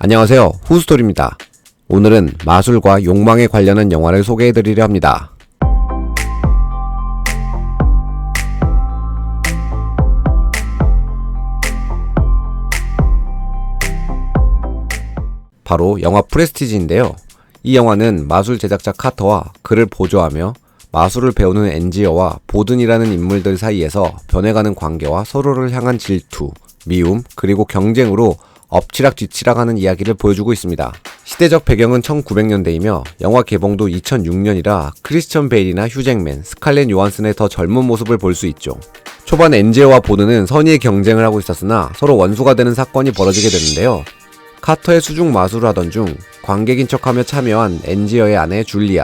안녕하세요, 후스토리입니다. 오늘은 마술과 욕망에 관련한 영화를 소개해드리려 합니다. 바로 영화 프레스티지인데요. 이 영화는 마술 제작자 카터와 그를 보조하며 마술을 배우는 엔지어와 보든이라는 인물들 사이에서 변해가는 관계와 서로를 향한 질투, 미움, 그리고 경쟁으로 엎치락뒤치락하는 이야기를 보여주고 있습니다. 시대적 배경은 1900년대이며 영화 개봉도 2006년이라 크리스천 베일이나 휴잭맨, 스칼렛 요한슨의 더 젊은 모습을 볼 수 있죠. 초반 엔지어와 보든은 선의의 경쟁을 하고 있었으나 서로 원수가 되는 사건이 벌어지게 되는데요. 카터의 수중 마술을 하던 중 관객인 척하며 참여한 엔지어의 아내 줄리아.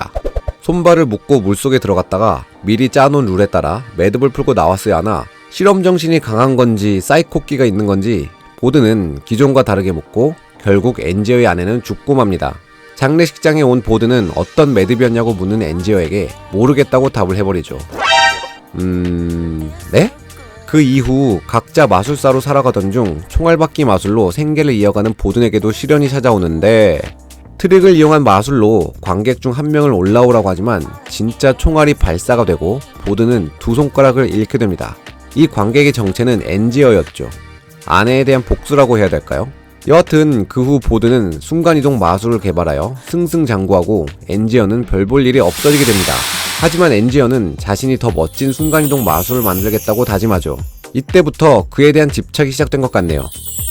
손발을 묶고 물속에 들어갔다가 미리 짜놓은 룰에 따라 매듭을 풀고 나왔어야 하나 실험 정신이 강한 건지 사이코끼가 있는 건지 보든은 기존과 다르게 묻고 결국 엔지어의 아내는 죽고 맙니다. 장례식장에 온 보든은 어떤 매듭이었냐고 묻는 엔지어에게 모르겠다고 답을 해버리죠. 네? 그 이후 각자 마술사로 살아가던 중 총알받기 마술로 생계를 이어가는 보든에게도 시련이 찾아오는데 트릭을 이용한 마술로 관객 중 한 명을 올라오라고 하지만 진짜 총알이 발사가 되고 보든은 두 손가락을 잃게 됩니다. 이 관객의 정체는 엔지어였죠. 아내에 대한 복수라고 해야 될까요? 여하튼 그 후 보든은 순간이동 마술을 개발하여 승승장구하고 엔지어는 별 볼 일이 없어지게 됩니다. 하지만 엔지어는 자신이 더 멋진 순간이동 마술을 만들겠다고 다짐하죠. 이때부터 그에 대한 집착이 시작된 것 같네요.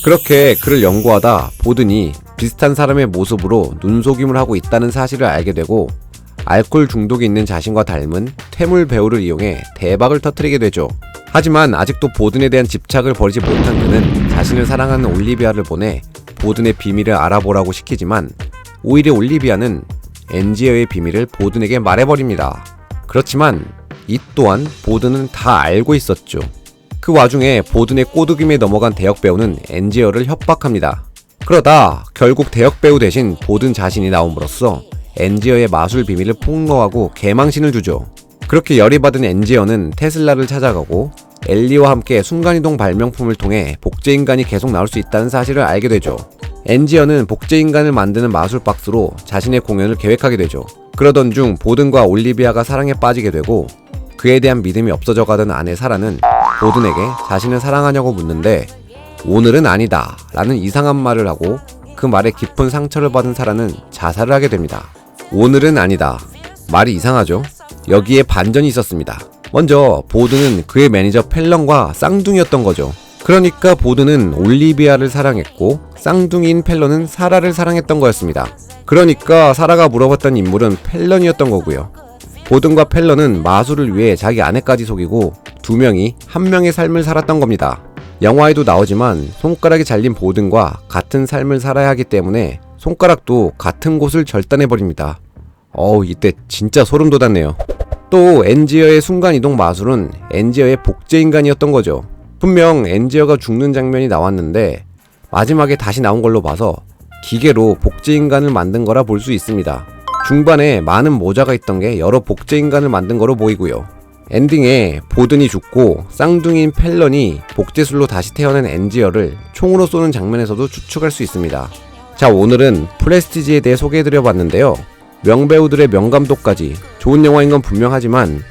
그렇게 그를 연구하다 보든이 비슷한 사람의 모습으로 눈속임을 하고 있다는 사실을 알게 되고 알코올 중독이 있는 자신과 닮은 퇴물 배우를 이용해 대박을 터뜨리게 되죠. 하지만 아직도 보든에 대한 집착을 버리지 못한 그는 자신을 사랑하는 올리비아를 보내 보든의 비밀을 알아보라고 시키지만 오히려 올리비아는 엔지어의 비밀을 보든에게 말해버립니다. 그렇지만 이 또한 보든은 다 알고 있었죠. 그 와중에 보든의 꼬드김에 넘어간 대역배우는 엔지어를 협박합니다. 그러다 결국 대역배우 대신 보든 자신이 나옴으로써 엔지어의 마술 비밀을 폭로하고 개망신을 주죠. 그렇게 열이 받은 엔지어는 테슬라를 찾아가고 엘리와 함께 순간이동 발명품을 통해 복제인간이 계속 나올 수 있다는 사실을 알게 되죠. 엔지어는 복제인간을 만드는 마술 박스로 자신의 공연을 계획하게 되죠. 그러던 중 보든과 올리비아가 사랑에 빠지게 되고 그에 대한 믿음이 없어져 가던 아내 사라는 보든에게 자신을 사랑하냐고 묻는데 오늘은 아니다 라는 이상한 말을 하고 그 말에 깊은 상처를 받은 사라는 자살을 하게 됩니다. 오늘은 아니다. 말이 이상하죠? 여기에 반전이 있었습니다. 먼저 보든은 그의 매니저 펠런과 쌍둥이였던 거죠. 그러니까 보든은 올리비아를 사랑했고 쌍둥이인 펠런은 사라를 사랑했던 거였습니다. 그러니까 사라가 물어봤던 인물은 펠런이었던 거고요. 보든과 펠런은 마술을 위해 자기 아내까지 속이고 두 명이 한 명의 삶을 살았던 겁니다. 영화에도 나오지만 손가락이 잘린 보든과 같은 삶을 살아야 하기 때문에 손가락도 같은 곳을 절단해버립니다. 이때 진짜 소름 돋았네요. 또 엔지어의 순간이동 마술은 엔지어의 복제인간이었던 거죠. 분명 엔지어가 죽는 장면이 나왔는데 마지막에 다시 나온 걸로 봐서 기계로 복제인간을 만든 거라 볼 수 있습니다. 중반에 많은 모자가 있던 게 여러 복제인간을 만든 거로 보이고요. 엔딩에 보든이 죽고 쌍둥이인 펠런이 복제술로 다시 태어난 엔지어를 총으로 쏘는 장면에서도 추측할 수 있습니다. 자, 오늘은 프레스티지에 대해 소개해드려봤는데요. 명배우들의 명감독까지 좋은 영화인 건 분명하지만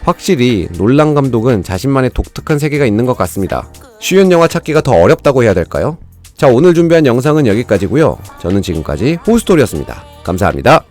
확실히 놀란 감독은 자신만의 독특한 세계가 있는 것 같습니다. 쉬운 영화 찾기가 더 어렵다고 해야 될까요? 자, 오늘 준비한 영상은 여기까지고요. 저는 지금까지 후스토리였습니다. 감사합니다.